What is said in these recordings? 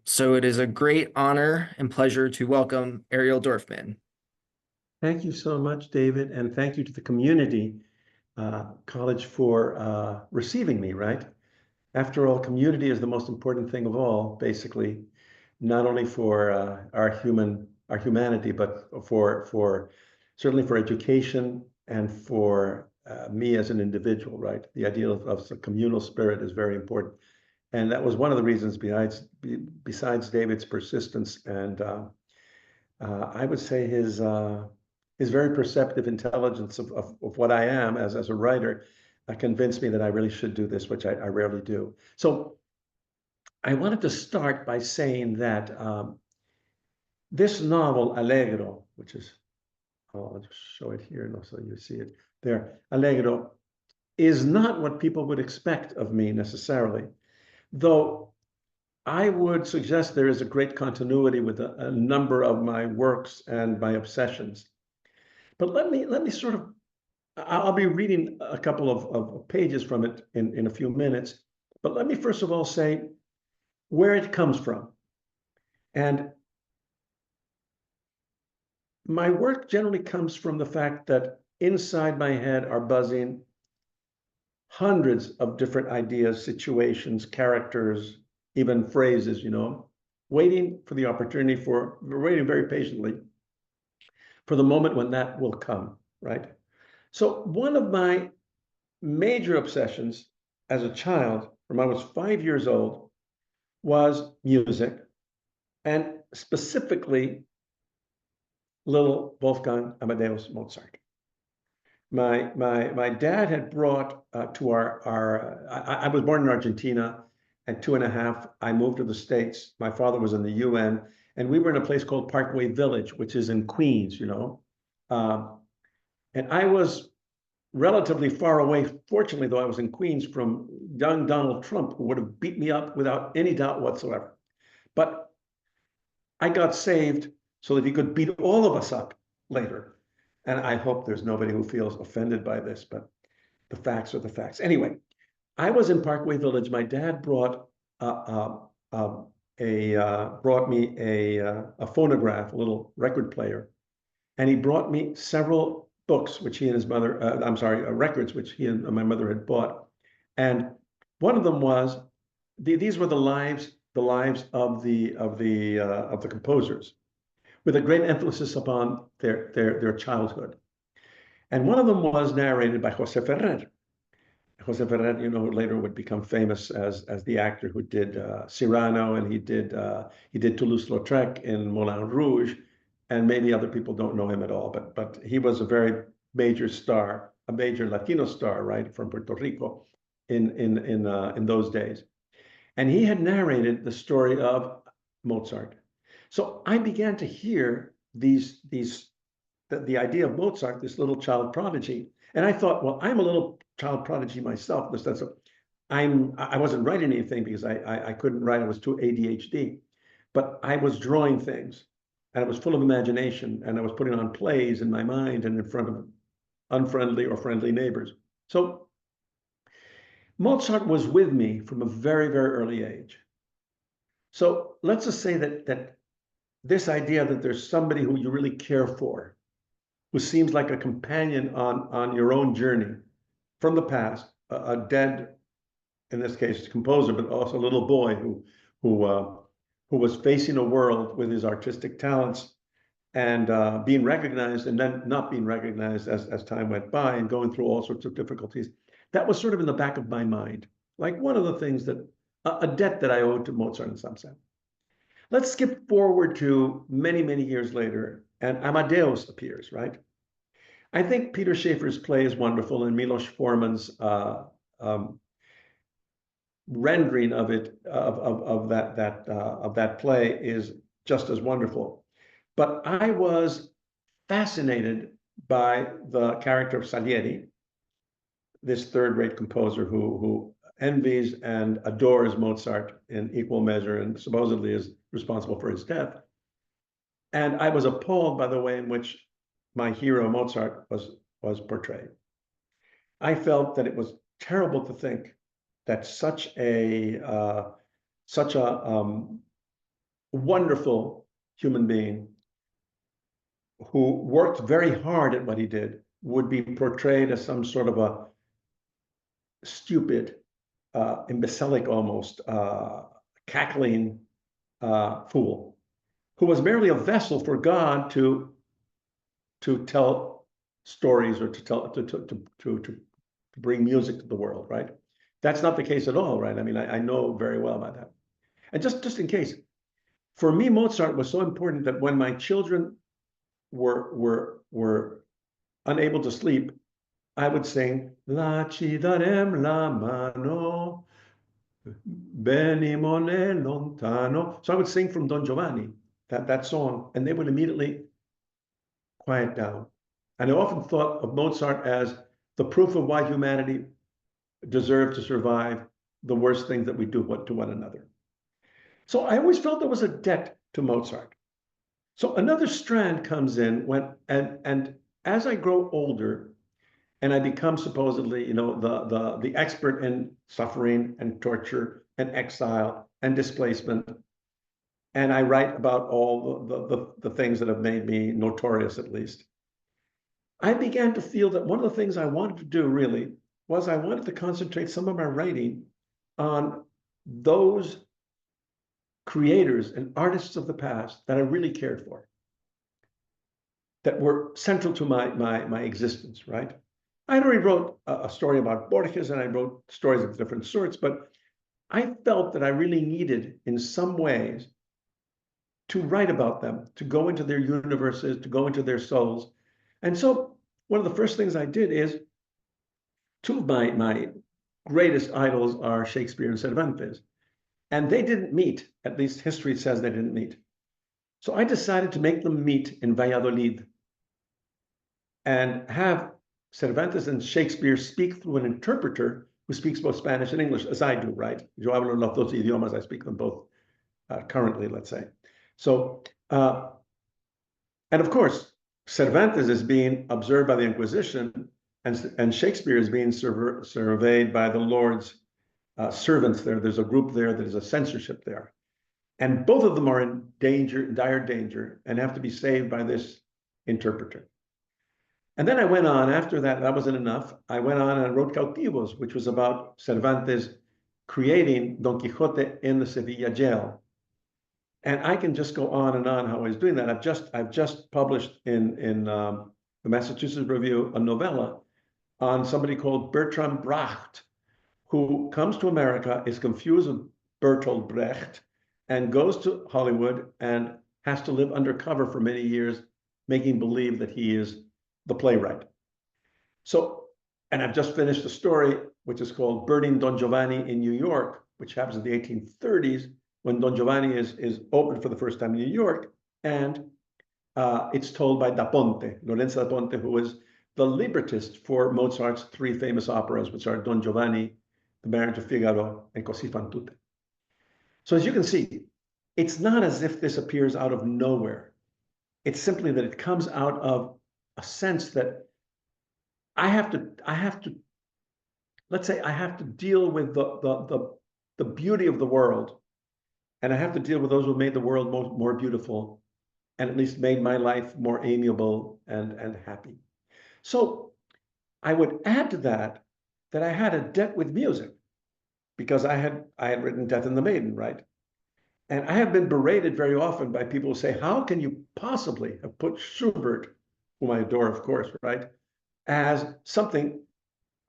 So it is a great honor and pleasure to welcome Ariel Dorfman. Thank you so much, David, and thank you to the community college for receiving me, right? After all, community is the most important thing of all, basically, not only for our humanity, but for certainly for education and for me as an individual, right? The idea of the communal spirit is very important. And that was one of the reasons besides David's persistence and I would say his very perceptive intelligence of what I am as a writer convinced me that I really should do this, which I rarely do. So I wanted to start by saying that this novel, Allegro, which is, I'll just show it here so you see it there, Allegro, is not what people would expect of me necessarily, though I would suggest there is a great continuity with a number of my works and my obsessions. But let me sort of, I'll be reading a couple of pages from it in a few minutes. But let me first of all say where it comes from. And my work generally comes from the fact that inside my head are buzzing hundreds of different ideas, situations, characters, even phrases, waiting for the opportunity waiting very patiently for the moment when that will come, right? So one of my major obsessions as a child, from I was 5 years old, was music, and specifically little Wolfgang Amadeus Mozart. My dad had brought to I was born in Argentina. At 2.5, I moved to the States. My father was in the UN, and we were in a place called Parkway Village, which is in Queens, and I was relatively far away, fortunately, though I was in Queens, from young Donald Trump, who would have beat me up without any doubt whatsoever. But I got saved so that he could beat all of us up later. And I hope there's nobody who feels offended by this, but the facts are the facts. Anyway, I was in Parkway Village. My dad brought brought me a phonograph, a little record player, and he brought me several books which he and his mother, records which he and my mother had bought, and one of them was these were the lives of the composers, with a great emphasis upon their childhood, and one of them was narrated by Jose Ferrer. Jose Ferrer, who later would become famous as the actor who did Cyrano, and he did Toulouse-Lautrec in Moulin Rouge, and maybe other people don't know him at all, but he was a very major star, a major Latino star, right, from Puerto Rico in those days, and he had narrated the story of Mozart. So I began to hear the idea of Mozart, this little child prodigy, and I thought, well, I'm a little child prodigy myself, in the sense of I wasn't writing anything because I couldn't write. I was too ADHD, but I was drawing things, and I was full of imagination, and I was putting on plays in my mind and in front of unfriendly or friendly neighbors. So Mozart was with me from a very, very early age. So let's just say that this idea that there's somebody who you really care for, who seems like a companion on your own journey from the past, a dead, in this case, composer, but also a little boy who was facing a world with his artistic talents and being recognized and then not being recognized as time went by and going through all sorts of difficulties. That was sort of in the back of my mind, like one of the things that, a debt that I owed to Mozart in some sense. Let's skip forward to many, many years later, and Amadeus appears, right? I think Peter Shaffer's play is wonderful, and Milos Forman's rendering of it, of that play, is just as wonderful. But I was fascinated by the character of Salieri, this third-rate composer who envies and adores Mozart in equal measure, and supposedly is responsible for his death. And I was appalled by the way in which my hero Mozart was portrayed. I felt that it was terrible to think that such a wonderful human being who worked very hard at what he did would be portrayed as some sort of a stupid, imbecilic almost, cackling fool, who was merely a vessel for God to tell stories or to bring music to the world, right? That's not the case at all, right? I mean, I know very well about that. And just in case, for me, Mozart was so important that when my children were unable to sleep, I would sing La ci darem la mano, benimone lontano. So I would sing from Don Giovanni, that song, and they would immediately quiet down. And I often thought of Mozart as the proof of why humanity deserved to survive the worst things that we do to one another. So I always felt there was a debt to Mozart. So another strand comes in and as I grow older and I become supposedly, the expert in suffering and torture and exile and displacement, and I write about all the things that have made me notorious, at least, I began to feel that one of the things I wanted to do really was I wanted to concentrate some of my writing on those creators and artists of the past that I really cared for, that were central to my existence, right? I already wrote a story about Borges and I wrote stories of different sorts, but I felt that I really needed, in some ways, to write about them, to go into their universes, to go into their souls. And so one of the first things I did is, two of my greatest idols are Shakespeare and Cervantes, and they didn't meet. At least history says they didn't meet. So I decided to make them meet in Valladolid and have Cervantes and Shakespeare speak through an interpreter who speaks both Spanish and English, as I do, right? Yo hablo los dos idiomas, I speak them both currently, let's say. So, and of course, Cervantes is being observed by the Inquisition, and Shakespeare is being surveyed by the Lord's servants there. There's a group there that is a censorship there. And both of them are in danger, dire danger, and have to be saved by this interpreter. And then I went on, after that, that wasn't enough. I went on and wrote Cautivos, which was about Cervantes creating Don Quixote in the Sevilla jail. And I can just go on and on how I was doing that. I've just published in the Massachusetts Review a novella on somebody called Bertolt Brecht, who comes to America, is confused with Bertolt Brecht, and goes to Hollywood and has to live undercover for many years, making believe that he is the playwright. So, and I've just finished a story which is called Burning Don Giovanni in New York, which happens in the 1830s, when Don Giovanni is opened for the first time in New York, and it's told by Da Ponte, Lorenzo da Ponte, who was the librettist for Mozart's three famous operas, which are Don Giovanni, The Marriage of Figaro, and Così fan tutte. So as you can see, it's not as if this appears out of nowhere. It's simply that it comes out of a sense that I have to, let's say I have to deal with the beauty of the world, and I have to deal with those who made the world more beautiful, and at least made my life more amiable and happy. So I would add to that I had a debt with music, because I had written Death and the Maiden, right? And I have been berated very often by people who say, how can you possibly have put Schubert, whom I adore, of course, right, as something,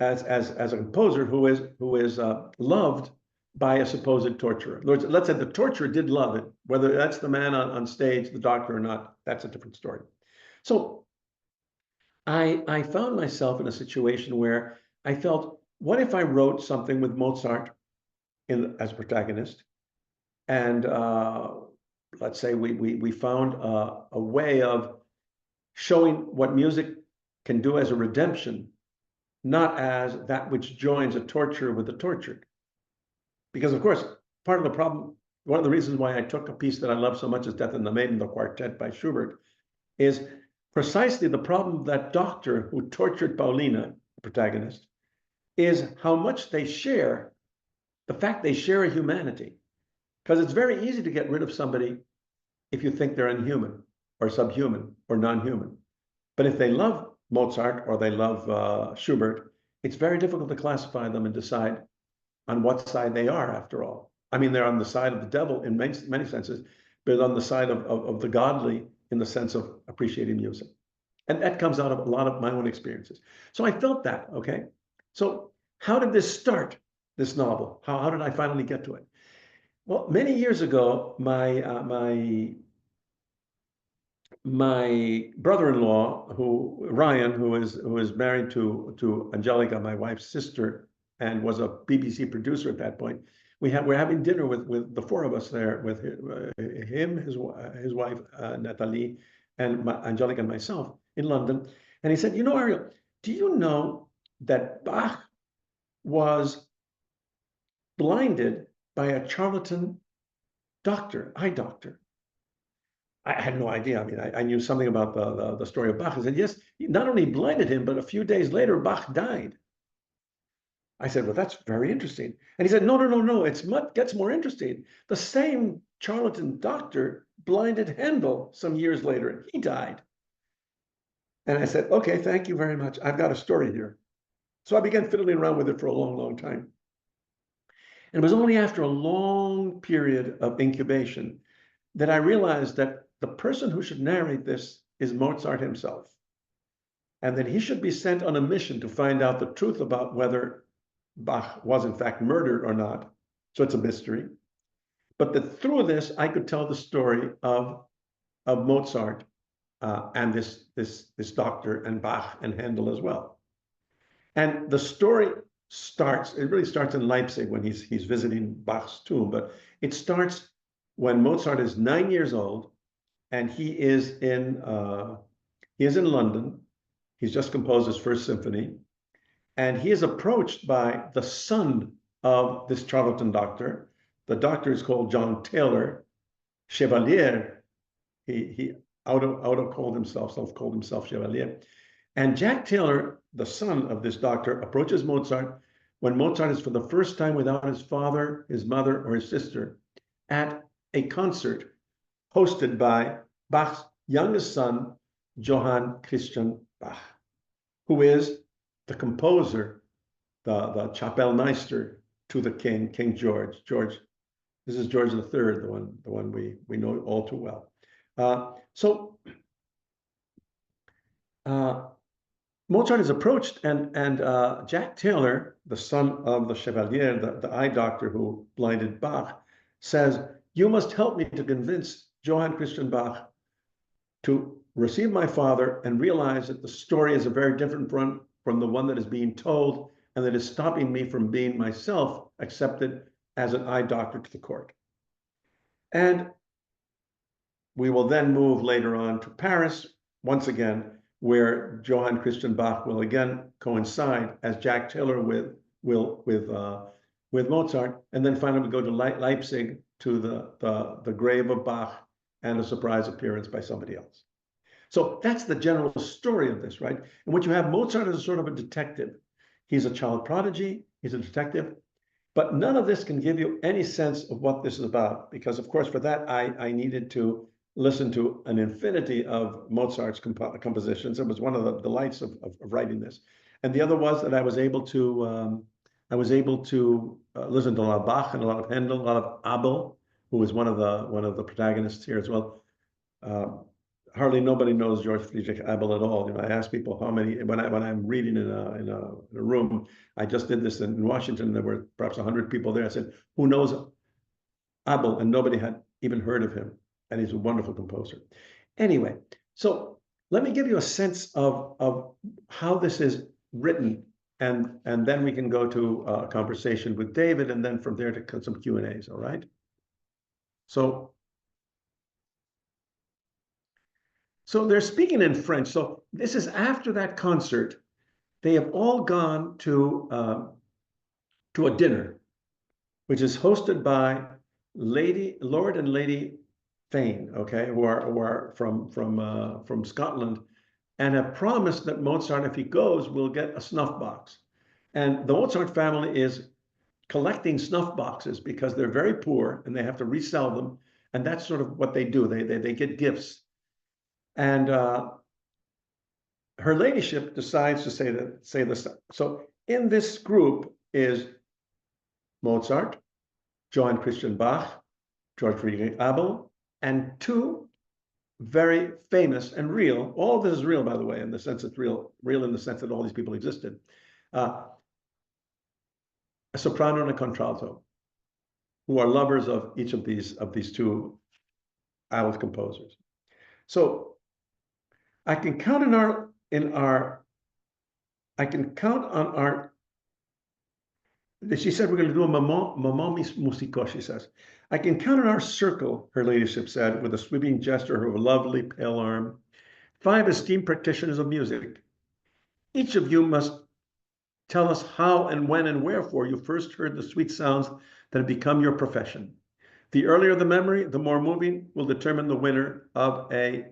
as a composer who is loved by a supposed torturer. In other words, let's say the torturer did love it, whether that's the man on stage, the doctor, or not, that's a different story. So I found myself in a situation where I felt, what if I wrote something with Mozart as a protagonist, and let's say we found a way of showing what music can do as a redemption, not as that which joins a torturer with the tortured. Because of course, part of the problem, one of the reasons why I took a piece that I love so much as Death and the Maiden, the quartet by Schubert, is precisely the problem of that doctor who tortured Paulina, the protagonist, is how much they share, the fact they share a humanity. Because it's very easy to get rid of somebody if you think they're inhuman or subhuman or non-human. But if they love Mozart or they love Schubert, it's very difficult to classify them and decide on what side they are, after all. I mean, they're on the side of the devil in many senses, but on the side of the godly in the sense of appreciating music. And that comes out of a lot of my own experiences. So I felt that, okay? So how did this start, this novel? How did I finally get to it? Well, many years ago, my brother-in-law, Ryan, who is married to Angelica, my wife's sister, and was a BBC producer at that point. We're having dinner with the four of us there, with him, his wife Natalie, and Angelica and myself in London. And he said, Ariel, do you know that Bach was blinded by a charlatan doctor, eye doctor? I had no idea. I mean, I knew something about the story of Bach. I said, yes, he not only blinded him, but a few days later, Bach died. I said, well, that's very interesting. And he said, no, gets more interesting. The same charlatan doctor blinded Handel some years later, and he died. And I said, okay, thank you very much. I've got a story here. So I began fiddling around with it for a long, long time. And it was only after a long period of incubation that I realized that the person who should narrate this is Mozart himself, and that he should be sent on a mission to find out the truth about whether Bach was in fact murdered or not. So it's a mystery. But that through this, I could tell the story of Mozart and this doctor and Bach and Handel as well. And the story it really starts in Leipzig when he's visiting Bach's tomb, but it starts when Mozart is 9 years old and he is in London. He's just composed his first symphony, and he is approached by the son of this charlatan doctor. The doctor is called John Taylor, Chevalier. He auto-called himself, self-called himself Chevalier. And Jack Taylor, the son of this doctor, approaches Mozart when Mozart is for the first time without his father, his mother, or his sister at a concert hosted by Bach's youngest son, Johann Christian Bach, who is the composer, the Kapellmeister to the king, King George. This is George III, the one we know all too well. Mozart is approached, and Jack Taylor, the son of the Chevalier, the eye doctor who blinded Bach, says, you must help me to convince Johann Christian Bach to receive my father and realize that the story is a very different from the one that is being told, and that is stopping me from being myself accepted as an eye doctor to the court. And we will then move later on to Paris, once again, where Johann Christian Bach will again coincide as Jack Taylor with Mozart, and then finally we go to Leipzig to the grave of Bach and a surprise appearance by somebody else. So that's the general story of this, right? And what you have, Mozart is a sort of a detective. He's a child prodigy, he's a detective, but none of this can give you any sense of what this is about, because of course for that I needed to listen to an infinity of Mozart's compositions. It was one of the delights of writing this. And the other was that I was able to listen to a lot of Bach and a lot of Handel, a lot of Abel, who is one of the protagonists here as well. Hardly nobody knows George Friedrich Abel at all. I ask people how many, when I'm reading in a room. I just did this in Washington. There were perhaps 100 people there. I said, who knows Abel? And nobody had even heard of him. And he's a wonderful composer. Anyway, so let me give you a sense of how this is written, and then we can go to a conversation with David, and then from there to some Q&As, all right? So they're speaking in French. So this is after that concert. They have all gone to a dinner, which is hosted by Lord and Lady Fane, okay, who are from Scotland, and have promised that Mozart, if he goes, will get a snuff box. And the Mozart family is collecting snuff boxes because they're very poor and they have to resell them. And that's sort of what they do. They get gifts. And her ladyship decides to say this. So in this group is Mozart, Johann Christian Bach, George Friedrich Abel, and two very famous and real, all of this is real, by the way, in the sense it's real in the sense that all these people existed, a soprano and a contralto, who are lovers of each of these two adult composers. So I can count on our she said we're going to do a moment musical, she says. I can count on our circle, her ladyship said, with a sweeping gesture of a lovely pale arm, 5 esteemed practitioners of music. Each of you must tell us how and when and wherefore you first heard the sweet sounds that have become your profession. The earlier the memory, the more moving will determine the winner of a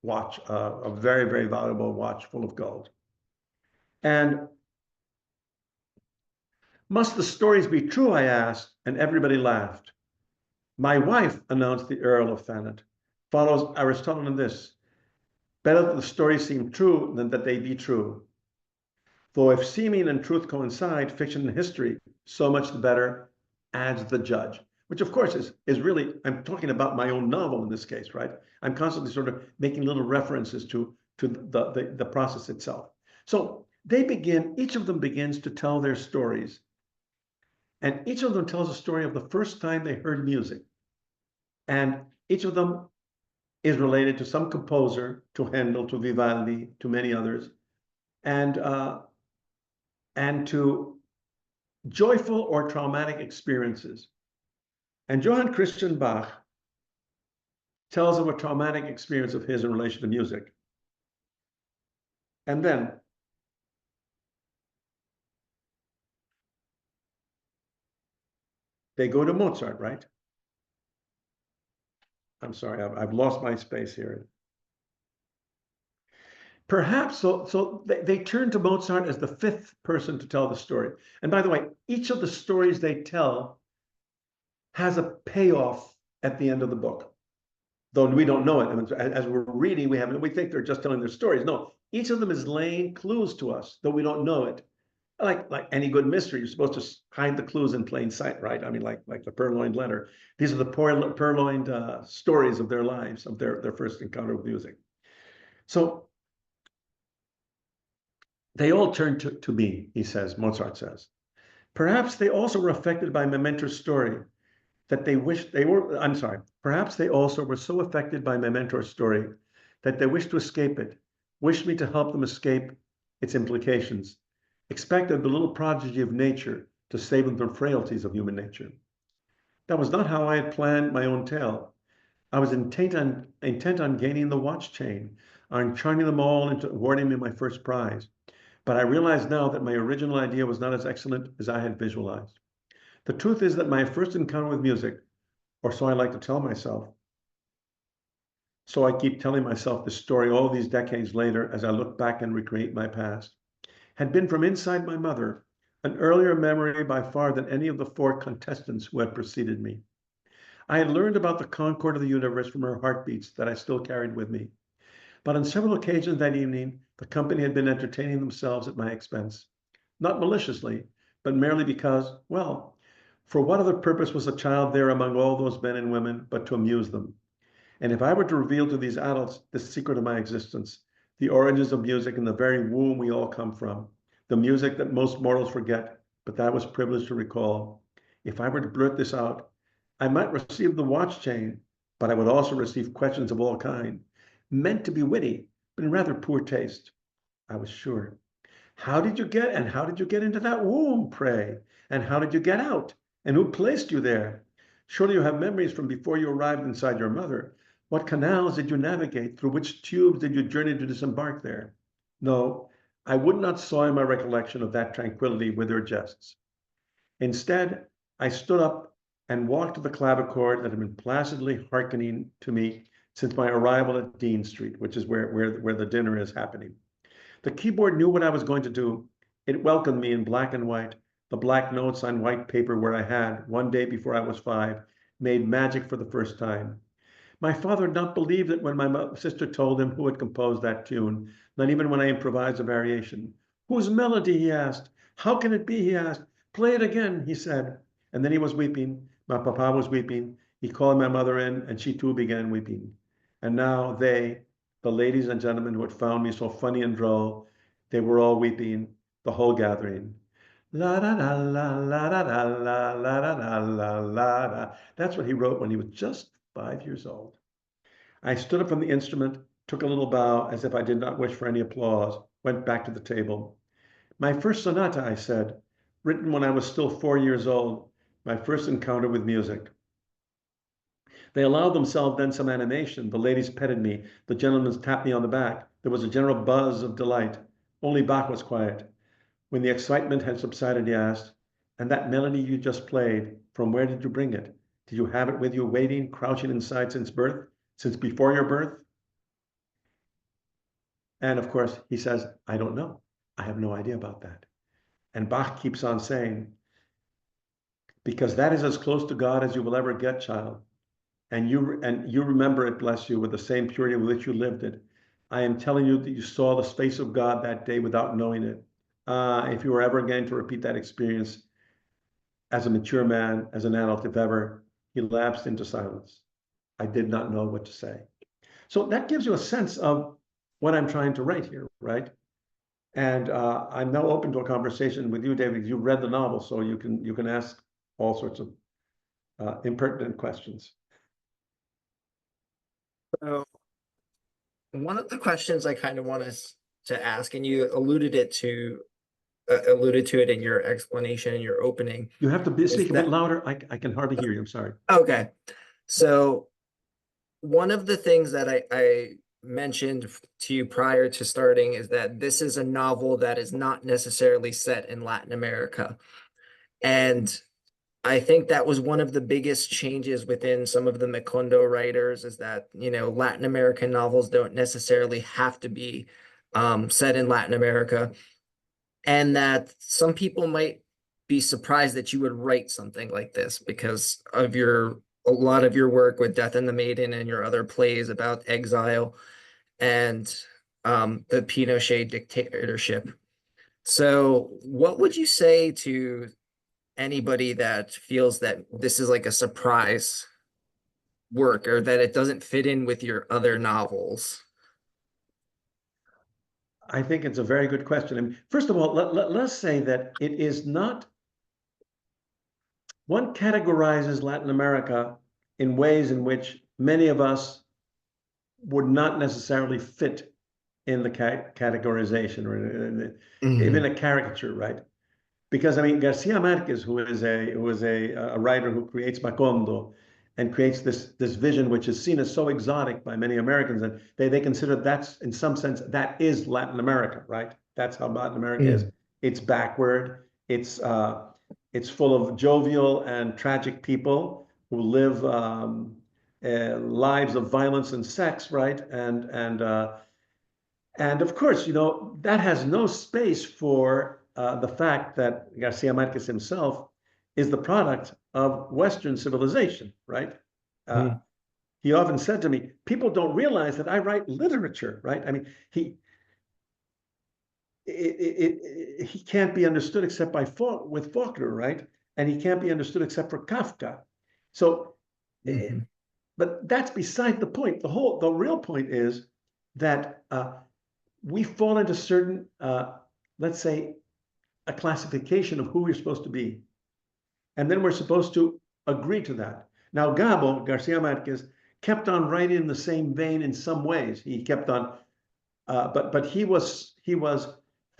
watch, a very, very valuable watch full of gold. And must the stories be true, I asked, and everybody laughed. My wife, announced the Earl of Thanet, follows Aristotle in this: better that the stories seem true than that they be true. Though if seeming and truth coincide, fiction and history, so much the better, adds the judge. Which of course is really, I'm talking about my own novel in this case, right? I'm constantly sort of making little references to the process itself. So they begin, each of them begins to tell their stories. And each of them tells a story of the first time they heard music. And each of them is related to some composer, to Handel, to Vivaldi, to many others, and to joyful or traumatic experiences. And Johann Christian Bach tells of a traumatic experience of his in relation to music. And then they go to Mozart, right? I'm sorry, I've lost my space here. Perhaps, so they turn to Mozart as the 5th person to tell the story. And by the way, each of the stories they tell has a payoff at the end of the book, though we don't know it. I mean, as we're reading, we think they're just telling their stories. No, each of them is laying clues to us, though we don't know it. Like any good mystery, you're supposed to hide the clues in plain sight, right? I mean, like the purloined letter. These are the purloined stories of their lives, of their first encounter with music. So they all turn to me, he says, Mozart says. Perhaps they also were affected by my mentor's story that they wished they were, I'm sorry, perhaps they also were so affected by my mentor's story that they wished to escape it, wished me to help them escape its implications, expected the little prodigy of nature to save them from frailties of human nature. That was not how I had planned my own tale. I was intent on gaining the watch chain, on charming them all into awarding me my first prize. But I realize now that my original idea was not as excellent as I had visualized. The truth is that my first encounter with music, or so I like to tell myself, so I keep telling myself this story all these decades later as I look back and recreate my past, had been from inside my mother, an earlier memory by far than any of the 4 contestants who had preceded me. I had learned about the concord of the universe from her heartbeats that I still carried with me. But on several occasions that evening, the company had been entertaining themselves at my expense, not maliciously, but merely because, well, for what other purpose was a child there among all those men and women but to amuse them? And if I were to reveal to these adults the secret of my existence, the origins of music and the very womb we all come from, the music that most mortals forget, but that I was privileged to recall, if I were to blurt this out, I might receive the watch chain, but I would also receive questions of all kinds, meant to be witty, but in rather poor taste. I was sure. How did you get into that womb, pray? And how did you get out? And who placed you there? Surely you have memories from before you arrived inside your mother. What canals did you navigate? Through which tubes did you journey to disembark there? No, I would not soil my recollection of that tranquility with their jests. Instead, I stood up and walked to the clavichord that had been placidly hearkening to me since my arrival at Dean Street, which is where the dinner is happening. The keyboard knew what I was going to do. It welcomed me in black and white, the black notes on white paper where I had, one day before I was 5, made magic for the first time. My father did not believe it when my sister told him who had composed that tune, not even when I improvised a variation. Whose melody, he asked. How can it be, he asked. Play it again, he said. And then he was weeping. My papa was weeping. He called my mother in, and she too began weeping. And now they, the ladies and gentlemen who had found me so funny and droll, they were all weeping, the whole gathering. La da da la la da da la la da da la la da. That's what he wrote when he was just 5 years old. I stood up from the instrument, took a little bow as if I did not wish for any applause, went back to the table. My first sonata, I said, written when I was still 4 years old, my first encounter with music. They allowed themselves then some animation. The ladies petted me. The gentlemen tapped me on the back. There was a general buzz of delight. Only Bach was quiet. When the excitement had subsided, he asked, and that melody you just played, from where did you bring it? Did you have it with you waiting, crouching inside since birth, since before your birth? And of course, he says, I don't know. I have no idea about that. And Bach keeps on saying, because that is as close to God as you will ever get, child. And you remember it, bless you, with the same purity with which you lived it. I am telling you that you saw the face of God that day without knowing it. If you were ever going to repeat that experience as a mature man, as an adult, if ever, he lapsed into silence. I did not know what to say. So that gives you a sense of what I'm trying to write here, right? And I'm now open to a conversation with you, David, because you read the novel, so you can ask all sorts of impertinent questions. So one of the questions I kind of want us to ask, and you alluded to it in your explanation in your opening. You have to speak a bit that louder. I can hardly hear you. I'm sorry. Okay. So one of the things that I mentioned to you prior to starting is that this is a novel that is not necessarily set in Latin America. And I think that was one of the biggest changes within some of the Macondo writers is that, Latin American novels don't necessarily have to be set in Latin America. And that some people might be surprised that you would write something like this because of a lot of your work with Death and the Maiden and your other plays about exile and the Pinochet dictatorship. So what would you say to anybody that feels that this is like a surprise work or that it doesn't fit in with your other novels? I think it's a very good question. I mean, first of all, let's say that it is not, one categorizes Latin America in ways in which many of us would not necessarily fit in the categorization or even a caricature, right? Because I mean, Garcia Marquez, who is a writer who creates Macondo and creates this vision which is seen as so exotic by many Americans, and they consider that's in some sense that is Latin America, right? That's how Latin America is. It's backward. It's full of jovial and tragic people who live lives of violence and sex, right? And of course, that has no space for the fact that Garcia Marquez himself is the product of Western civilization, right? He often said to me, people don't realize that I write literature, right? I mean, he can't be understood except with Faulkner, right? And he can't be understood except for Kafka. So, but that's beside the point. The real point is that we fall into certain, let's say, a classification of who we're supposed to be. And then we're supposed to agree to that. Now, Garcia Marquez, kept on writing in the same vein in some ways. He kept on, but he was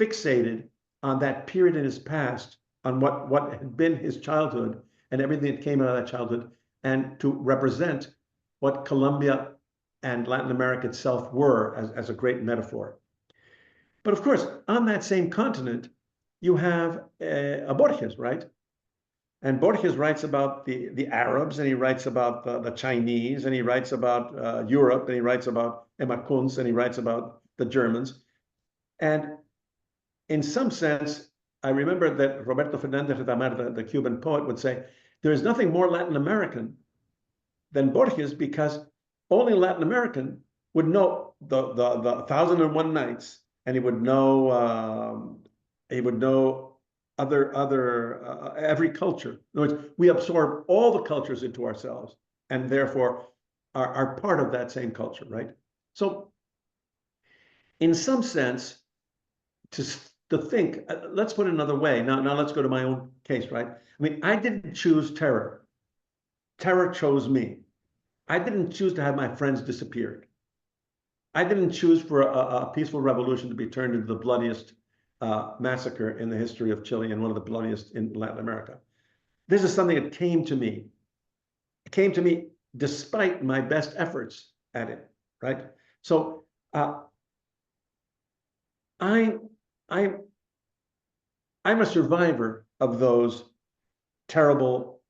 fixated on that period in his past, on what had been his childhood and everything that came out of that childhood, and to represent what Colombia and Latin America itself were as a great metaphor. But of course, on that same continent, you have a Borges, right? And Borges writes about the Arabs, and he writes about the Chinese, and he writes about Europe, and he writes about Emma Kunz, and he writes about the Germans. And in some sense, I remember that Roberto Fernandez Retamar, the Cuban poet, would say, there is nothing more Latin American than Borges, because only Latin American would know the 1001 Nights, and he would know every culture. In other words, we absorb all the cultures into ourselves, and therefore are part of that same culture, right? So, in some sense, to think, let's put it another way. Now let's go to my own case, right? I mean, I didn't choose terror. Terror chose me. I didn't choose to have my friends disappeared. I didn't choose for a peaceful revolution to be turned into the bloodiest massacre in the history of Chile and one of the bloodiest in Latin America. This is something that came to me. It came to me despite my best efforts at it, right? So I'm a survivor of those terrible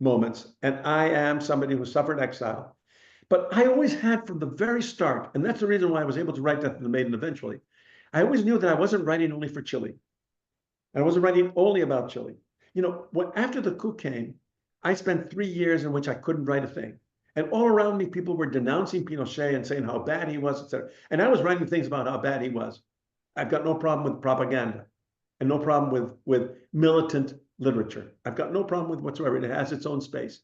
moments, and I am somebody who suffered exile. But I always had from the very start, and that's the reason why I was able to write Death of the Maiden eventually. I always knew that I wasn't writing only for Chile. I wasn't writing only about Chile. You know, after the coup came, I spent 3 years in which I couldn't write a thing. And all around me, people were denouncing Pinochet and saying how bad he was, etc. And I was writing things about how bad he was. I've got no problem with propaganda and no problem with militant literature. I've got no problem with whatsoever. It has its own space.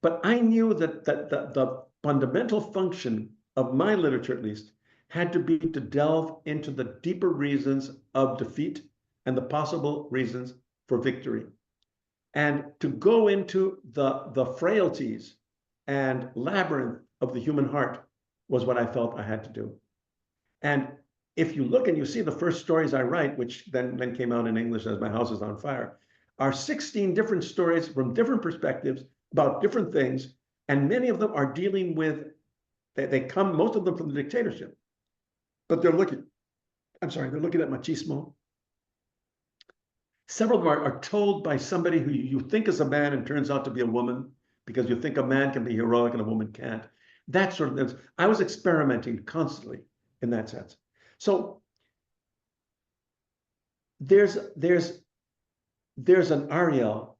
But I knew that the fundamental function of my literature, at least, had to be to delve into the deeper reasons of defeat and the possible reasons for victory. And to go into the frailties and labyrinth of the human heart was what I felt I had to do. And if you look and you see the first stories I write, which then came out in English as My House is on Fire, are 16 different stories from different perspectives about different things. And many of them are dealing with, they come, most of them from the dictatorship, but they're looking at machismo. Several of them are told by somebody who you think is a man and turns out to be a woman, because you think a man can be heroic and a woman can't. That sort of thing. I was experimenting constantly in that sense. So there's an Ariel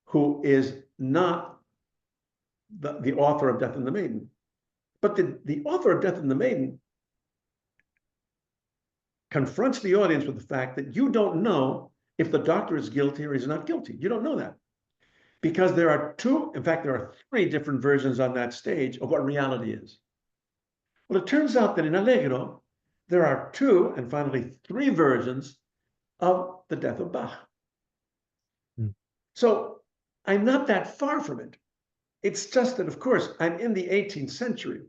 who is not the author of Death and the Maiden, but the author of Death and the Maiden confronts the audience with the fact that you don't know if the doctor is guilty or he's not guilty. You don't know that, because there are three different versions on that stage of what reality is. Well, it turns out that in Allegro, there are 2 and finally 3 versions of the death of Bach. So I'm not that far from it. It's just that, of course, I'm in the 18th century.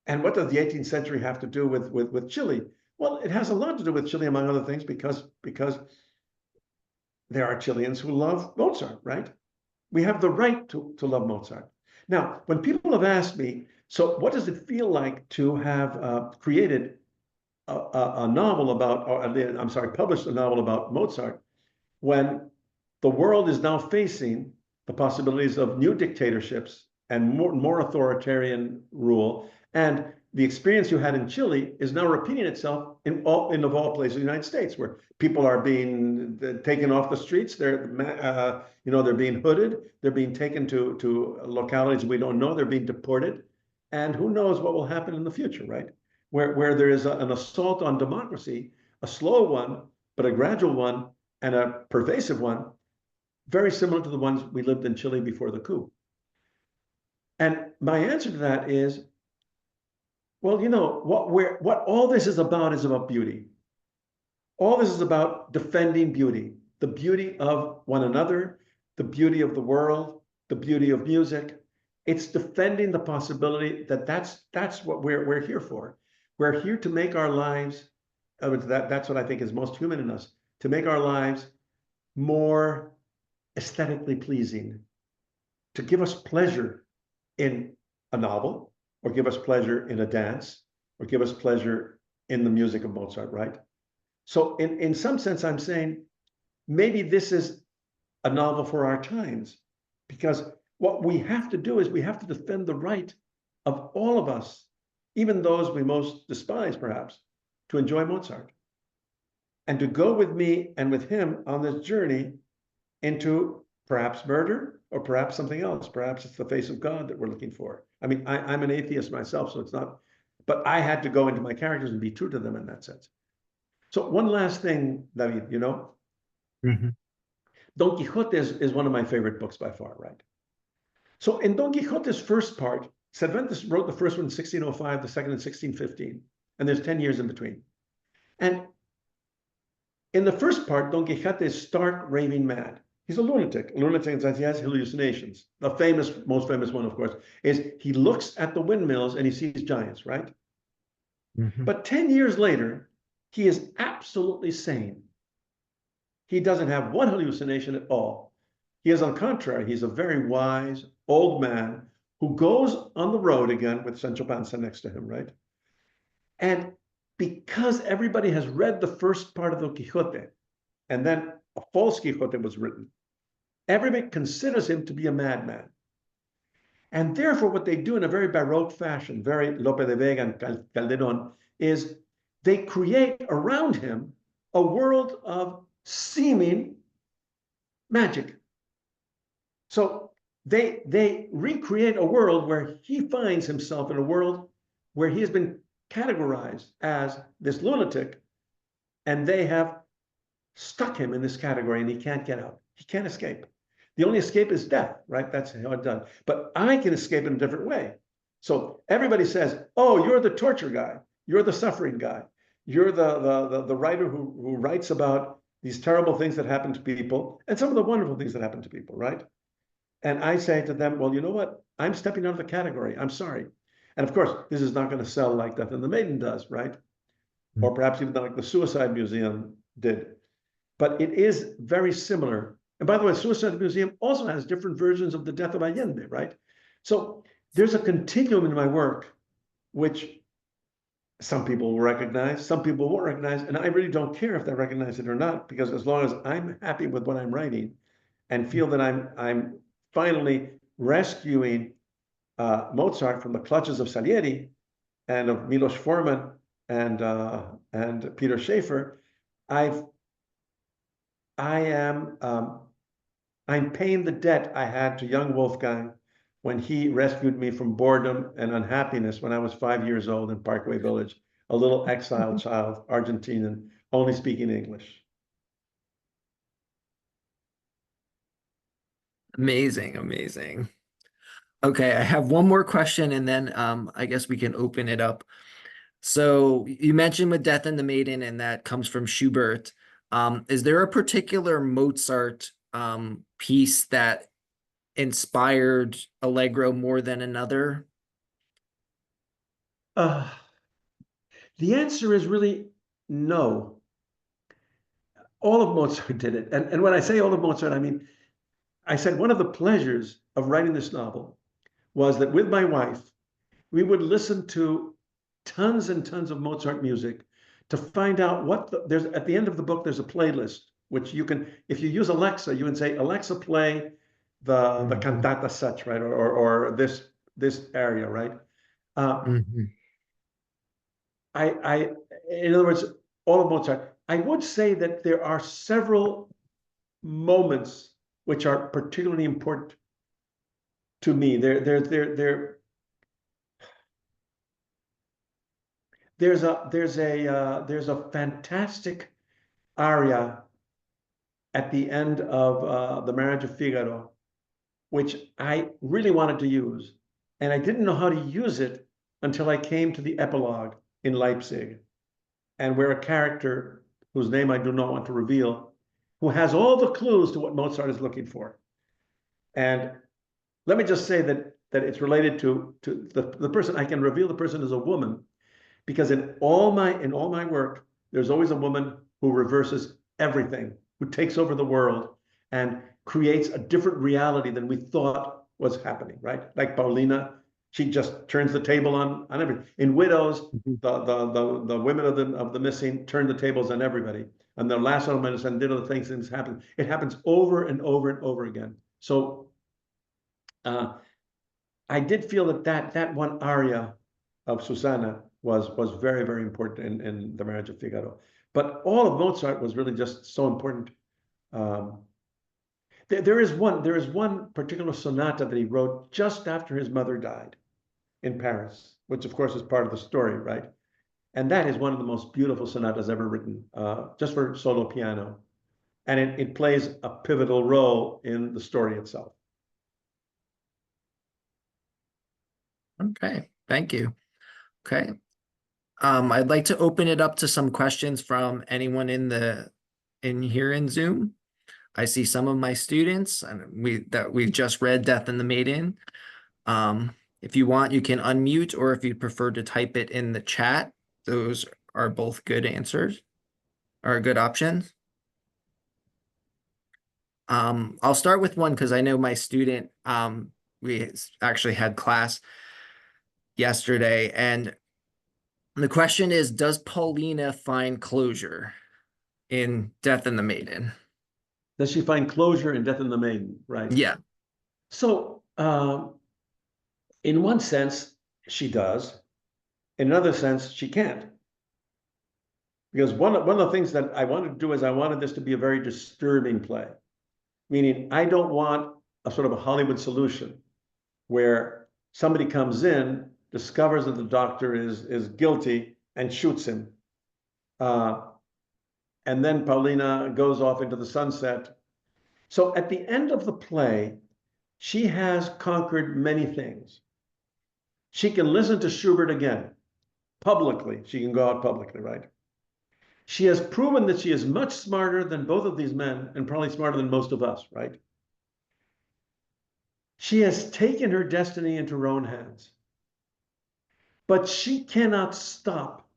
And what does the 18th century have to do with Chile? Well, it has a lot to do with Chile, among other things, because there are Chileans who love Mozart, right? We have the right to love Mozart. Now, when people have asked me, so what does it feel like to have created a novel about, published a novel about Mozart, when the world is now facing the possibilities of new dictatorships and more authoritarian rule, and the experience you had in Chile is now repeating itself in of all places in the United States, where people are being taken off the streets. They're being hooded. They're being taken to localities we don't know. They're being deported, and who knows what will happen in the future, right? Where there is an assault on democracy, a slow one, but a gradual one, and a pervasive one, very similar to the ones we lived in Chile before the coup. And my answer to that is, well, you know, what all this is about beauty. All this is about defending beauty, the beauty of one another, the beauty of the world, the beauty of music. It's defending the possibility that that's what we're here for. We're here to make our lives, that's what I think is most human in us, to make our lives more aesthetically pleasing, to give us pleasure in a novel, or give us pleasure in a dance, or give us pleasure in the music of Mozart, right? So in some sense, I'm saying maybe this is a novel for our times, because what we have to do is we have to defend the right of all of us, even those we most despise, perhaps, to enjoy Mozart. and to go with me and with him on this journey into perhaps murder or perhaps something else. Perhaps it's the face of God that we're looking for. I mean, I'm an atheist myself, so it's not, but I had to go into my characters and be true to them in that sense. So one last thing, David, Mhm. Don Quixote is one of my favorite books by far, right? So in Don Quixote's first part, Cervantes wrote the first one in 1605, the second in 1615, and there's 10 years in between. And in the first part, Don Quixote is stark raving mad. He's a lunatic. A lunatic in sense he has hallucinations. The most famous one, of course, is he looks at the windmills and he sees giants, right? Mhm. But 10 years later, he is absolutely sane. He doesn't have one hallucination at all. He is, on the contrary, he's a very wise old man who goes on the road again with Sancho Panza next to him, right? And because everybody has read the first part of Don Quixote, and then a false Quixote was written, everybody considers him to be a madman. And therefore, what they do in a very Baroque fashion, very Lope de Vega and Calderon, is they create around him a world of seeming magic. So they recreate a world where he finds himself in a world where he has been categorized as this lunatic, and they have stuck him in this category and he can't get out. He can't escape. The only escape is death, right? That's how it's done. But I can escape in a different way. So everybody says, oh, you're the torture guy. You're the suffering guy. You're the writer who writes about these terrible things that happen to people and some of the wonderful things that happen to people, right? And I say to them, well, you know what? I'm stepping out of the category. I'm sorry. And of course, this is not going to sell like Death and the Maiden does, right? Or perhaps even like the Suicide Museum did. But it is very similar. And by the way, Suicide Museum also has different versions of the death of Allende, right? So there's a continuum in my work, which some people will recognize, some people won't recognize, and I really don't care if they recognize it or not, because as long as I'm happy with what I'm writing and feel that I'm finally rescuing Mozart from the clutches of Salieri and of Milos Forman and Peter Schaefer, I've I am I'm paying the debt I had to young Wolfgang when he rescued me from boredom and unhappiness when I was 5 years old in Parkway Village, a little exiled child, Argentinian, only speaking English. Amazing, amazing. Okay, I have one more question and then I guess we can open it up. So you mentioned with Death and the Maiden, and that comes from Schubert. Is there a particular Mozart piece that inspired Allegro more than another? Uh, the answer is really no. All of Mozart did it. And when I say all of Mozart, I mean, I said one of the pleasures of writing this novel was that with my wife, we would listen to tons and tons of Mozart music to find out there's at the end of the book, there's a playlist, which you can, if you use Alexa, you can say, Alexa, play the Mhm. cantata such, right? Or this area, right? Uh, Mhm. I, in other words, all of Mozart. I would say that there are several moments which are particularly important to me. There's a fantastic aria at the end of The Marriage of Figaro, which I really wanted to use. And I didn't know how to use it until I came to the epilogue in Leipzig, and where a character whose name I do not want to reveal, who has all the clues to what Mozart is looking for. And let me just say that it's related to the person. I can reveal the person is a woman, because in all my work, there's always a woman who reverses everything, who takes over the world and creates a different reality than we thought was happening, right? Like Paulina, she just turns the table on everything. In Widows, Mhm. the women of the missing turn the tables on everybody. And the last one and did other things happen. It happens over and over and over again. So uh, I did feel that one aria of Susanna was very, very important in The Marriage of Figaro. But all of Mozart was really just so important. There is one particular sonata that he wrote just after his mother died in Paris, which of course is part of the story, right? And that is one of the most beautiful sonatas ever written, just for solo piano. And it plays a pivotal role in the story itself. Okay, thank you. Okay. I'd like to open it up to some questions from anyone in here in Zoom. I see some of my students and we've just read Death and the Maiden. If you want, you can unmute, or if you prefer to type it in the chat, those are both good answers or good options. I'll start with one because I know my student, we actually had class yesterday, and the question is, does Paulina find closure in Death and the Maiden? Does she find closure in Death and the Maiden? Right. Yeah. So, in one sense, she does. In another sense, she can't. Because one of the things that I wanted to do is I wanted this to be a very disturbing play. Meaning, I don't want a sort of a Hollywood solution where somebody comes in, discovers that the doctor is guilty, and shoots him. And then Paulina goes off into the sunset. So at the end of the play, she has conquered many things. She can listen to Schubert again, publicly. She can go out publicly, right? She has proven that she is much smarter than both of these men, and probably smarter than most of us, right? She has taken her destiny into her own hands. But she cannot stop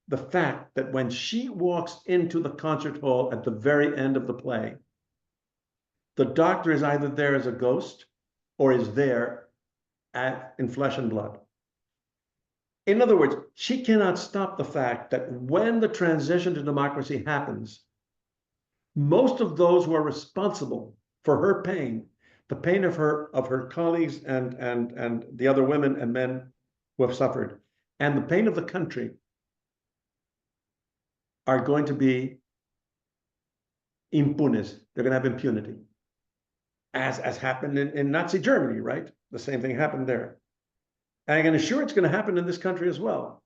the fact that when she walks into the concert hall at the very end of the play, the doctor is either there as a ghost or is there in flesh and blood. In other words, she cannot stop the fact that when the transition to democracy happens, most of those who are responsible for her pain, the pain of her colleagues and the other women and men who have suffered, and the pain of the country, are going to be impunes. They're going to have impunity, as happened in Nazi Germany, right? The same thing happened there. And I can assure it's going to happen in this country as well.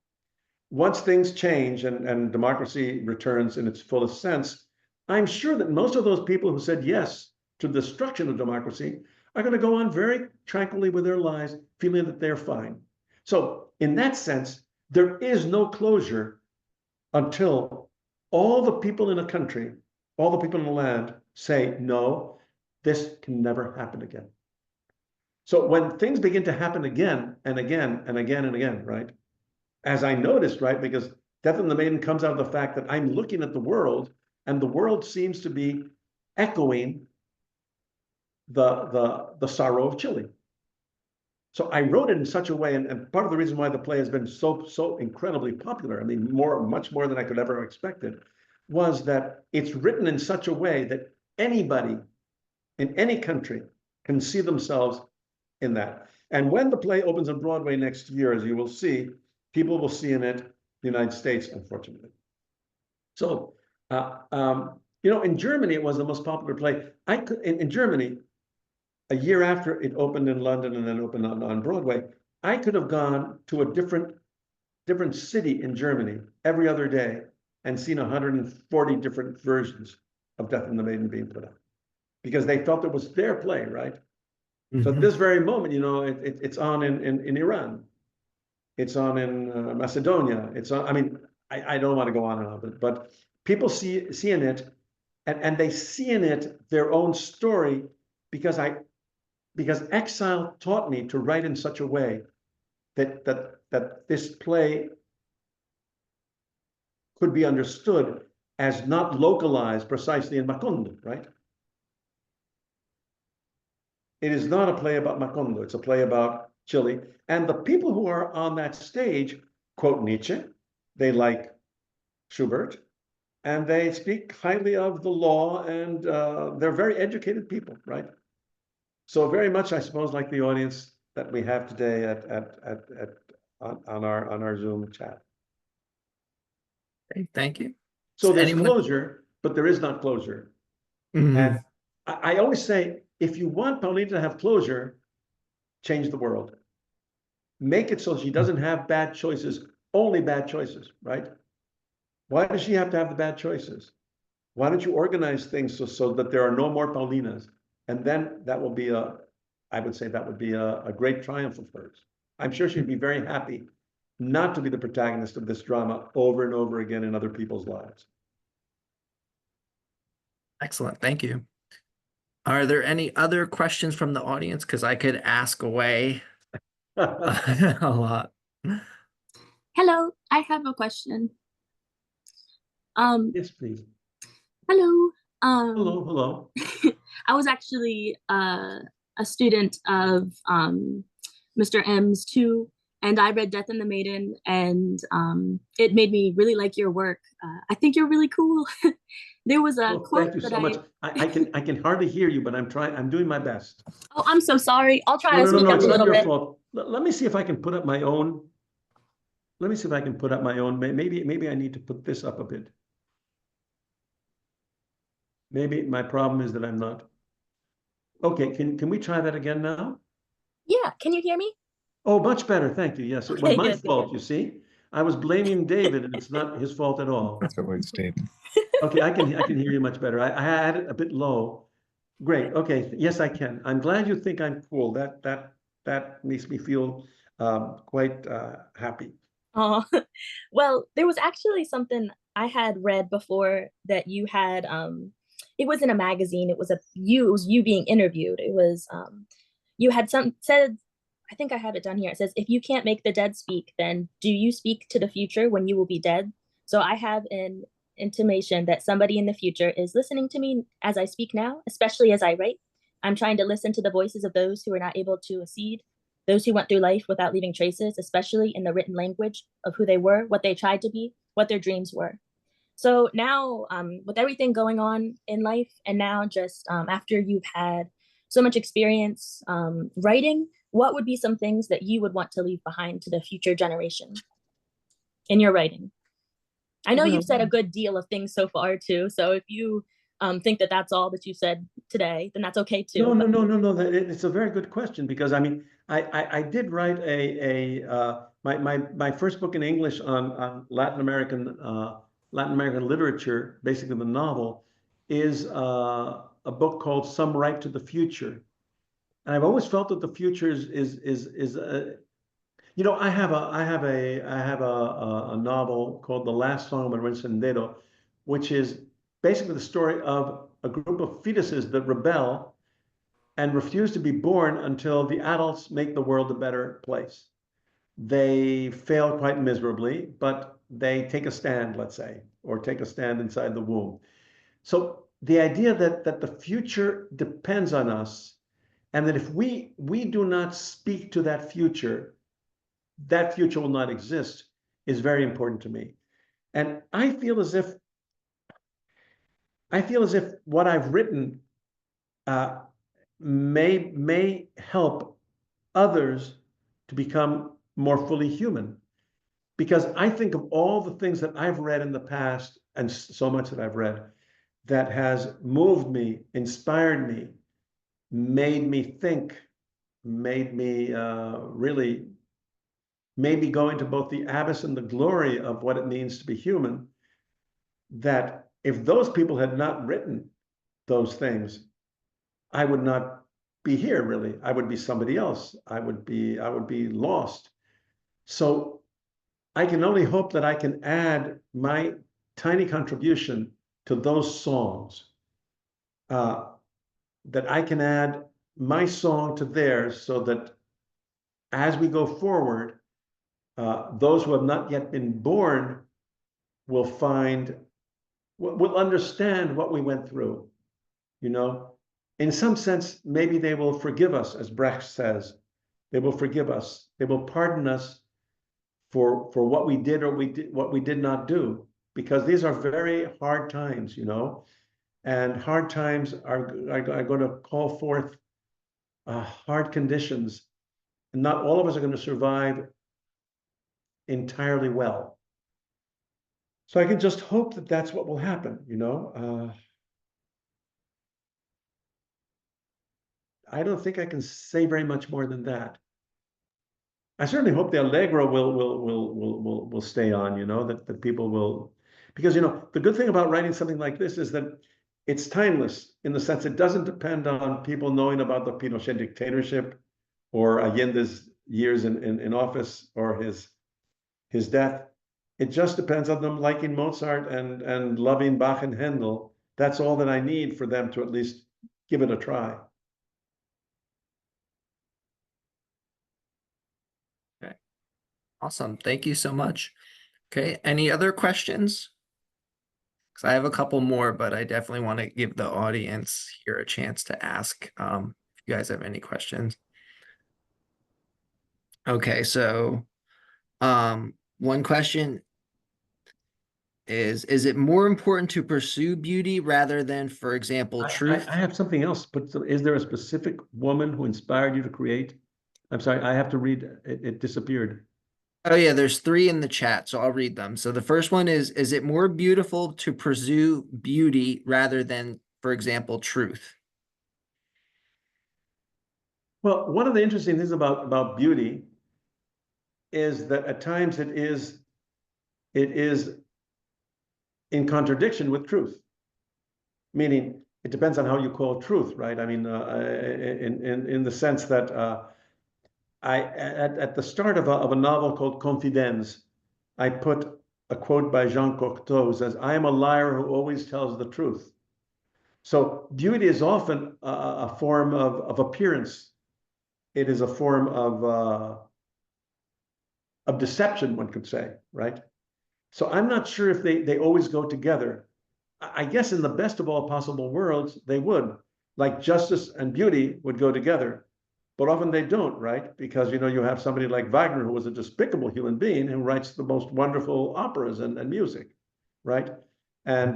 Once things change and democracy returns in its fullest sense, I'm sure that most of those people who said yes to the destruction of democracy are going to go on very tranquilly with their lives, feeling that they're fine. So in that sense, there is no closure until all the people in a country, all the people in the land say, no, this can never happen again. So when things begin to happen again and again and again and again, right? As I noticed, right? Because Death and the Maiden comes out of the fact that I'm looking at the world and the world seems to be echoing the sorrow of Chile. So I wrote it in such a way, and part of the reason why the play has been so incredibly popular, I mean, much more than I could ever have expected, was that it's written in such a way that anybody in any country can see themselves in that. And when the play opens on Broadway next year, as you will see, people will see in it the United States, unfortunately. So, in Germany, it was the most popular play. In Germany, a year after it opened in London and then opened on Broadway, I could have gone to a different city in Germany every other day and seen 140 different versions of Death and the Maiden being put out, because they felt it was their play, right? So at this very moment, it's on in Iran. It's on in Macedonia. It's on, I mean, I don't want to go on and on, but people see in it, and they see in it their own story, because exile taught me to write in such a way that this play could be understood as not localized precisely in Macondo, right? It is not a play about Macondo. It's a play about Chile. And the people who are on that stage quote Nietzsche. They like Schubert. And they speak highly of the law. And they're very educated people, right? So very much, I suppose, like the audience that we have today on our Zoom chat. Okay, thank you. So there's anyone? closure, but there is not closure. And Mhm. I always say, if you want Paulina to have closure, change the world. Make it so she doesn't have bad choices, only bad choices, right? Why does she have to have the bad choices? Why don't you organize things so that there are no more Paulinas? And then that will be I would say that would be a great triumph of hers. I'm sure she'd be very happy not to be the protagonist of this drama over and over again in other people's lives. Excellent. Thank you. Are there any other questions from the audience? Because I could ask away a lot. Hello, I have a question. Um, Yes, please. hello. Hello, hello. I was actually a student of Mr. M's too, and I read Death and the Maiden, and it made me really like your work. I think you're really cool. There was a Well, quote thank you that so much. I can hardly hear you, but I'm doing my best. Oh, I'm so sorry. I'll try No, to no, no, speak no, up it's a not little your bit. fault. Let me see if I can put up my own. Let me see if I can put up my own. Maybe I need to put this up a bit. Maybe my problem is that I'm not. Okay, can we try that again now? Yeah, can you hear me? Oh, much better. Thank you. Yes, it was Okay, my good, good, fault, good. you see. I was blaming David, and it's not his fault at all. That's always David. Okay, I can hear you much better. I had it a bit low. Great. Okay. Yes, I can. I'm glad you think I'm cool. That makes me feel quite happy. Oh, well, there was actually something I had read before that you had it was in a magazine. It was you being interviewed. It was you had some said I think I have it down here. It says if you can't make the dead speak, then do you speak to the future when you will be dead? So I have an intimation that somebody in the future is listening to me as I speak now, especially as I write. I'm trying to listen to the voices of those who are not able to accede, those who went through life without leaving traces, especially in the written language of who they were, what they tried to be, what their dreams were. So now, with everything going on in life, and now just after you've had so much experience writing, what would be some things that you would want to leave behind to the future generation in your writing? I know you've said a good deal of things so far too. So if you think that that's all that you said today, then that's okay too. No. It's a very good question because I mean, I did write my first book in English on Latin American literature, basically the novel, is a book called Some Right to the Future. And I've always felt that the future is you know, I have a novel called The Last Song of El Sendero, which is basically the story of a group of fetuses that rebel and refuse to be born until the adults make the world a better place. They fail quite miserably, but they take a stand, let's say, or take a stand inside the womb. So the idea that the future depends on us, and that if we do not speak to that future will not exist, is very important to me. And I feel as if what I've written uh, may help others to become more fully human. Because I think of all the things that I've read in the past, and so much that I've read, that has moved me, inspired me, made me think, made me really maybe go into both the abyss and the glory of what it means to be human, that if those people had not written those things, I would not be here really. I would be somebody else. I would be lost. So I can only hope that I can add my tiny contribution to those songs, that I can add my song to theirs so that as we go forward, those who have not yet been born will will understand what we went through, you know. In some sense, maybe they will forgive us, as Brecht says. They will forgive us. They will pardon us for what we did or what we did not do, because these are very hard times, you know, and hard times are going to call forth hard conditions, and not all of us are going to survive entirely well. So I can just hope that that's what will happen, you know. I don't think I can say very much more than that. I certainly hope the Allegro will stay on, you know, that people will, because you know, the good thing about writing something like this is that it's timeless in the sense it doesn't depend on people knowing about the Pinochet dictatorship or Allende's years in office or his death. It just depends on them liking Mozart and loving Bach and Handel. That's all that I need for them to at least give it a try. Okay, awesome. Thank you so much. Okay, any other questions? Because I have a couple more, but I definitely want to give the audience here a chance to ask if you guys have any questions. Okay, so one question is it more important to pursue beauty rather than, for example, truth? I have something else, but is there a specific woman who inspired you to create? I'm sorry, I have to read, it disappeared. Oh yeah, there's three in the chat, so I'll read them. So the first one is it more beautiful to pursue beauty rather than, for example, truth? Well, one of the interesting things about beauty is that at times it is in contradiction with truth. Meaning, it depends on how you call truth, right? I mean, in the sense that at the start of a novel called Confidence, I put a quote by Jean Cocteau who says, "I am a liar who always tells the truth." So beauty is often a form of appearance. It is a form of deception, one could say, right? So I'm not sure if they always go together. I guess in the best of all possible worlds, they would. Like justice and beauty would go together. But often they don't, right? Because, you know, you have somebody like Wagner, who was a despicable human being, who writes the most wonderful operas and music, right? And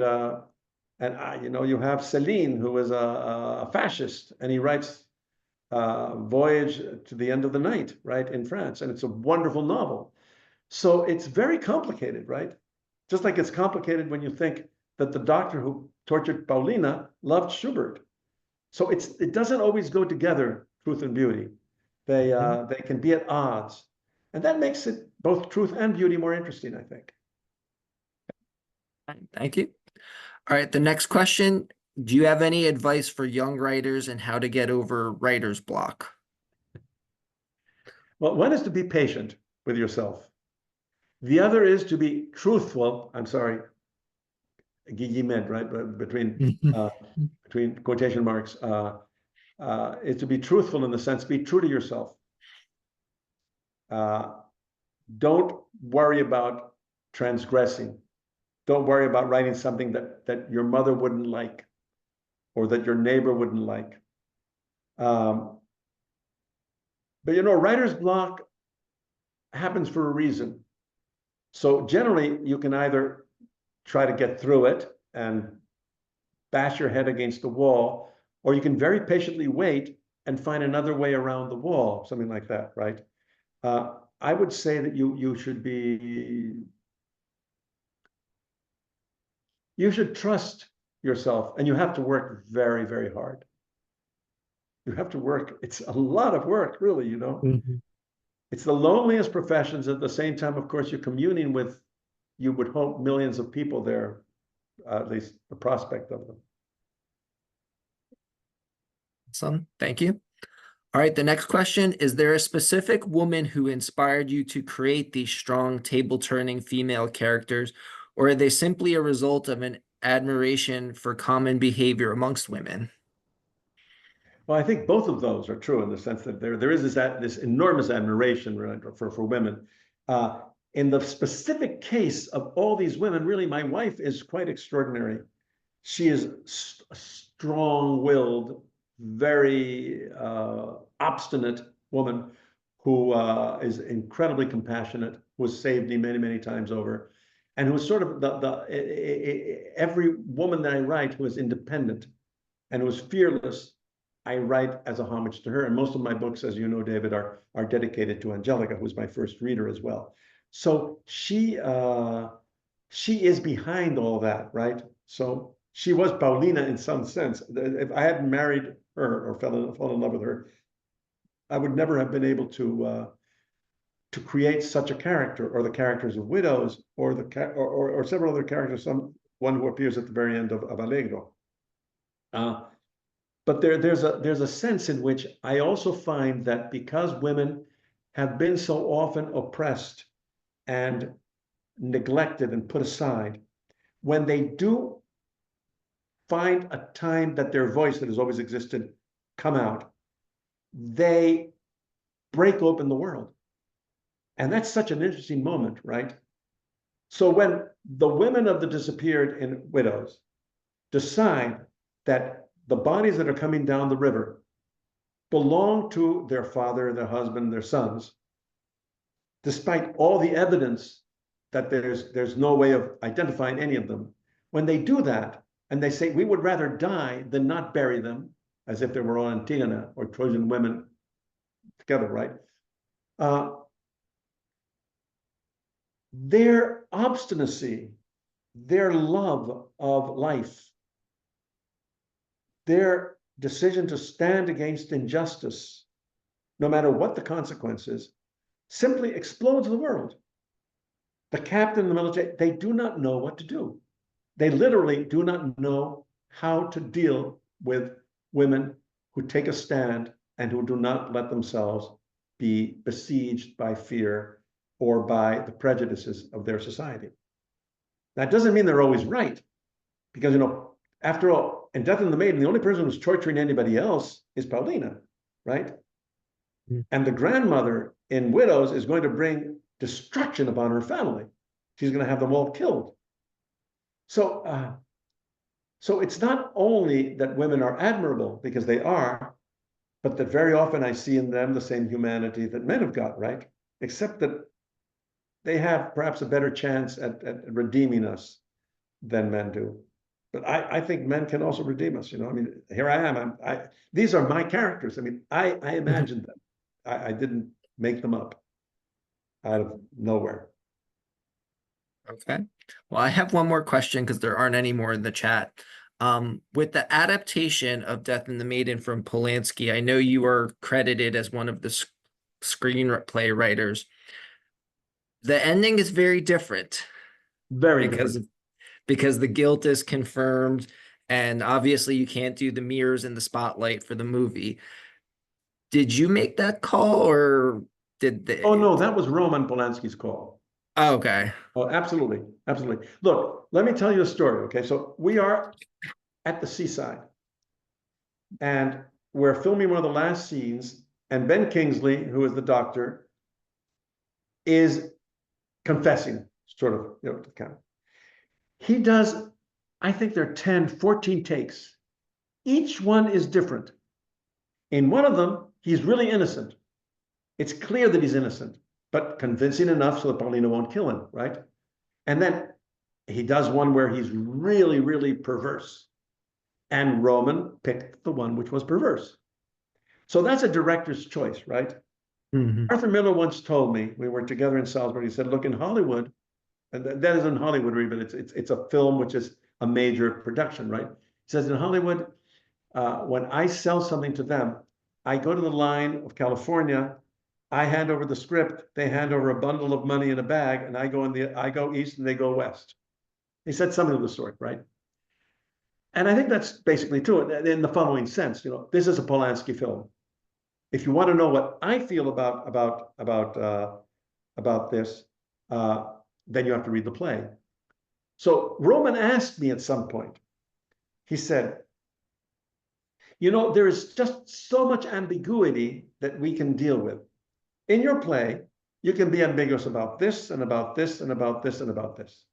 you know, you have Céline, who is a fascist, and he writes Voyage to the End of the Night, right, in France. And it's a wonderful novel. So it's very complicated, right? Just like it's complicated when you think that the doctor who tortured Paulina loved Schubert. So it doesn't always go together, truth and beauty. They can be at odds. And that makes it both truth and beauty more interesting, I think. Thank you. All right, the next question. Do you have any advice for young writers and how to get over writer's block? Well, one is to be patient with yourself. The other is to be truthful. I'm sorry, guillemets, right? Between quotation marks, is to be truthful in the sense, be true to yourself. Don't worry about transgressing. Don't worry about writing something that your mother wouldn't like or that your neighbor wouldn't like. But you know, writer's block happens for a reason. So generally, you can either try to get through it and bash your head against the wall, or you can very patiently wait and find another way around the wall, something like that, right? I would say that you should trust yourself, and you have to work very, very hard. You have to work. It's a lot of work, really, you know. Mm-hmm. It's the loneliest professions. At the same time, of course, you're communing with, you would hope, millions of people there, at least the prospect of them. Awesome. Thank you. All right, the next question. Is there a specific woman who inspired you to create these strong table-turning female characters, or are they simply a result of an admiration for common behavior amongst women? Well, I think both of those are true in the sense that there is this enormous admiration, right, for women. In the specific case of all these women, really, my wife is quite extraordinary. She is a strong-willed, very obstinate woman who is incredibly compassionate, who has saved me many, many times over, and who is sort of every woman that I write who is independent and who is fearless, I write as a homage to her. And most of my books, as you know, David, are dedicated to Angelica, who's my first reader as well. So she she is behind all that, right? So she was Paulina in some sense. If I hadn't married her or fell in love with her, I would never have been able to create such a character, or the characters of widows, or or several other characters. One who appears at the very end of Allegro. But there's a sense in which I also find that because women have been so often oppressed and neglected and put aside, when they do find a time that their voice that has always existed come out, they break open the world. And that's such an interesting moment, right? So when the women of the disappeared in widows decide that the bodies that are coming down the river belong to their father, their husband, their sons, despite all the evidence that there's no way of identifying any of them, when they do that, and they say, we would rather die than not bury them, as if they were all Antigone or Trojan women together, right? Their obstinacy, their love of life, their decision to stand against injustice, no matter what the consequences, simply explodes the world. The captain, the military, they do not know what to do. They literally do not know how to deal with women who take a stand and who do not let themselves be besieged by fear or by the prejudices of their society. That doesn't mean they're always right, because, you know, after all, in Death and the Maiden, the only person who's torturing anybody else is Paulina, right? Mm. And the grandmother in Widows is going to bring destruction upon her family. She's going to have them all killed. So it's not only that women are admirable, because they are, but that very often I see in them the same humanity that men have got, right? Except that they have perhaps a better chance at redeeming us than men do. But I think men can also redeem us. You know, I mean, here I am. These are my characters. I mean, I imagined them. I didn't make them up out of nowhere. Okay. Well, I have one more question because there aren't any more in the chat. With the adaptation of Death and the Maiden from Polanski, I know you are credited as one of the screenplay writers. The ending is very different. Very different. Because the guilt is confirmed, and obviously you can't do the mirrors in the spotlight for the movie. Did you make that call, or did they? Oh, no, that was Roman Polanski's call. Oh, okay. Oh, absolutely. Absolutely. Look, let me tell you a story. Okay. So we are at the seaside and we're filming one of the last scenes, and Ben Kingsley, who is the doctor, is confessing, sort of, you know, to the camera. He does, I think there are 10, 14 takes. Each one is different. In one of them, he's really innocent. It's clear that he's innocent, but convincing enough so that Paulina won't kill him, right? And then he does one where he's really, really perverse. And Roman picked the one which was perverse. So that's a director's choice, right? Mm-hmm. Arthur Miller once told me, we were together in Salisbury, he said, look, in Hollywood, and that isn't Hollywood, but it's a film which is a major production, right? He says, in Hollywood, when I sell something to them, I go to the line of California, I hand over the script, they hand over a bundle of money in a bag, and I go east and they go west. He said something of the sort, right? And I think that's basically true in the following sense. You know, this is a Polanski film. If you want to know what I feel about this, then you have to read the play. So Roman asked me at some point, he said, you know, there is just so much ambiguity that we can deal with. In your play, you can be ambiguous about this and about this and about this and about this.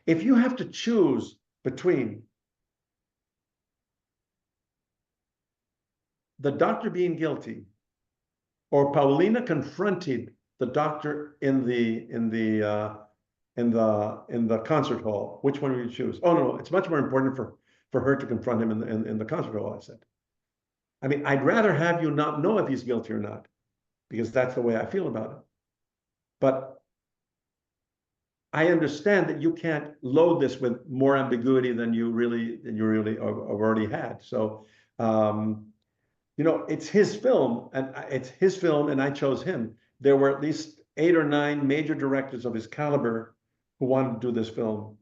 If you have to choose between the doctor being guilty or Paulina confronting the doctor in the concert hall, which one will you choose? Oh, no, it's much more important for her to confront him in the concert hall, I said. I mean, I'd rather have you not know if he's guilty or not, because that's the way I feel about it. But I understand that you can't load this with more ambiguity than you really have already had. So, you know, it's his film, and I chose him. There were at least 8 or 9 major directors of his caliber who wanted to do this film,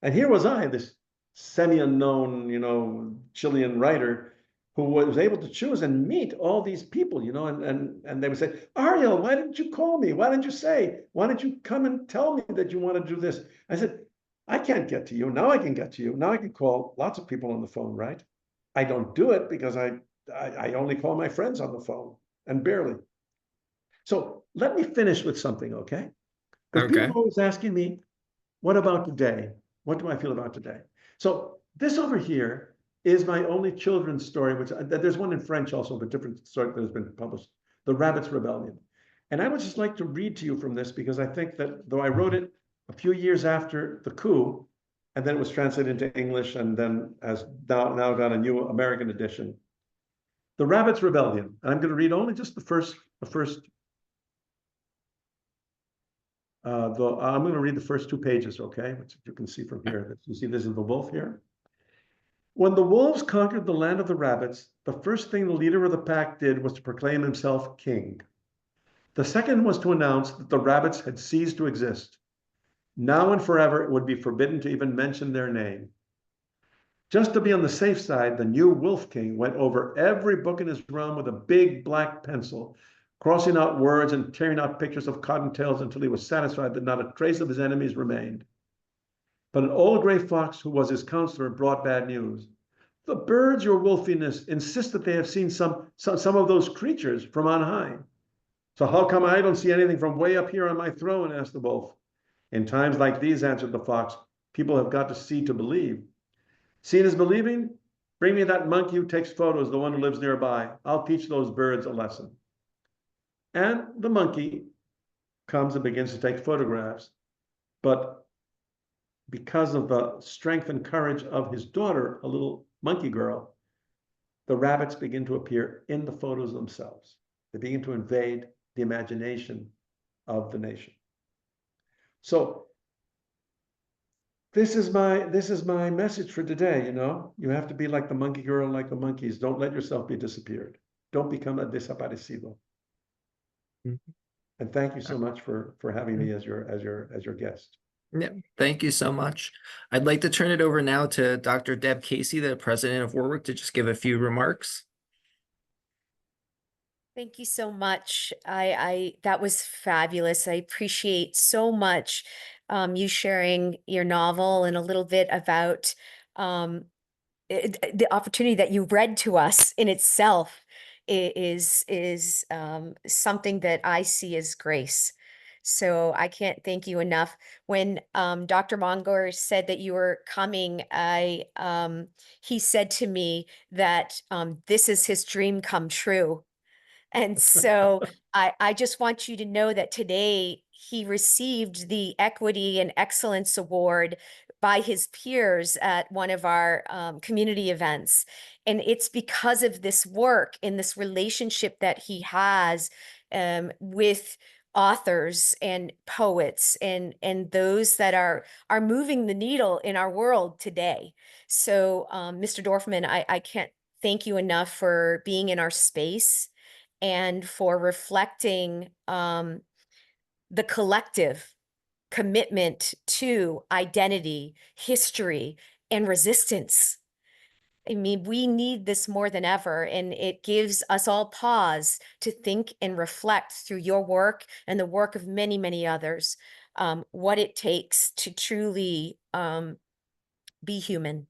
and here was I, this semi-unknown, you know, Chilean writer who was able to choose and meet all these people, you know, and they would say, Ariel, why didn't you call me? Why didn't you say? Why didn't you come and tell me that you want to do this? I said, I can't get to you. Now I can get to you. Now I can call lots of people on the phone, right? I don't do it because I only call my friends on the phone, and barely. So let me finish with something, okay? Because people Okay. are always asking me, what about today? What do I feel about today? So this over here is my only children's story, which there's one in French also, but different story that has been published, The Rabbit's Rebellion. And I would just like to read to you from this because I think that though I wrote it a few years after the coup, and then it was translated into English and then has now got a new American edition. The Rabbit's Rebellion. And I'm going to read only just the first I'm going to read the first 2 pages, okay? Which you can see from here. You see this is the wolf here. When the wolves conquered the land of the rabbits, the first thing the leader of the pack did was to proclaim himself king. The second was to announce that the rabbits had ceased to exist. Now and forever, it would be forbidden to even mention their name. Just to be on the safe side, the new Wolf King went over every book in his realm with a big black pencil, crossing out words and tearing out pictures of cottontails until he was satisfied that not a trace of his enemies remained. But an old gray fox who was his counselor brought bad news. The birds, your wolfiness, insist that they have seen some of those creatures from on high. So how come I don't see anything from way up here on my throne? Asked the wolf. In times like these, answered the fox, people have got to see to believe. Seeing is believing? Bring me that monkey who takes photos, the one who lives nearby. I'll teach those birds a lesson. And the monkey comes and begins to take photographs. But because of the strength and courage of his daughter, a little monkey girl, the rabbits begin to appear in the photos themselves. They begin to invade the imagination of the nation. So this is my message for today, you know. You have to be like the monkey girl, like the monkeys. Don't let yourself be disappeared. Don't become a desaparecido. Mm-hmm. And thank you so much for having me as your guest. Yeah, thank you so much. I'd like to turn it over now to Dr. Deb Casey, the president of Wor-Wic, to just give a few remarks. Thank you so much. That was fabulous. I appreciate so much you sharing your novel and a little bit about the opportunity that you read to us in itself is something that I see as grace. So I can't thank you enough. When Dr. Mongor said that you were coming, he said to me that this is his dream come true. And so I just want you to know that today he received the Equity and Excellence Award by his peers at one of our community events. And it's because of this work and this relationship that he has with authors and poets and those that are moving the needle in our world today. So Mr. Dorfman, I can't thank you enough for being in our space and for reflecting the collective commitment to identity, history, and resistance. I mean, we need this more than ever, and it gives us all pause to think and reflect through your work and the work of many, many others, what it takes to truly be human,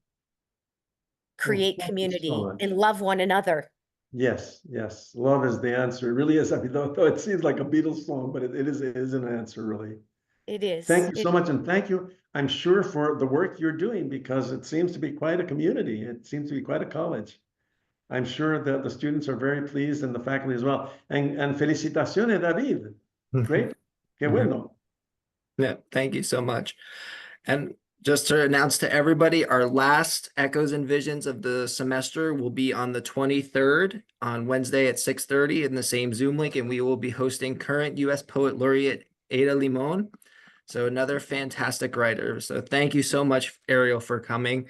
create Thank you so community, much. and love one another. Yes, yes. Love is the answer. It really is. I mean, though it seems like a Beatles song, but it is an answer, really. It is. Thank you so much. And thank you, I'm sure, for the work you're doing, because it seems to be quite a community. It seems to be quite a college. I'm sure that the students are very pleased and the faculty as well. And felicitaciones, David. Great. Qué bueno. Yeah, thank you so much. And just to announce to everybody, our last Echoes and Visions of the semester will be on the 23rd on Wednesday at 6:30 in the same Zoom link, and we will be hosting current U.S. Poet Laureate Ada Limon. So another fantastic writer. So thank you so much, Ariel, for coming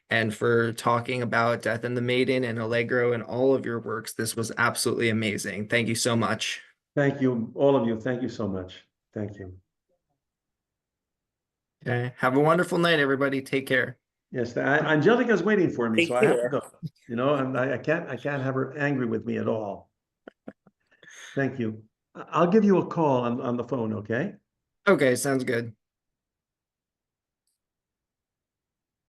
and for talking about Death and the Maiden and Allegro and all of your works. This was absolutely amazing. Thank you so much. Thank you, all of you. Thank you so much. Thank you. Okay. Have a wonderful night, everybody. Take care. Yes, Angelica's waiting for me, Take so I have to care. go. You know, and I can't have her angry with me at all. Thank you. I'll give you a call on the phone, okay? Okay, sounds good.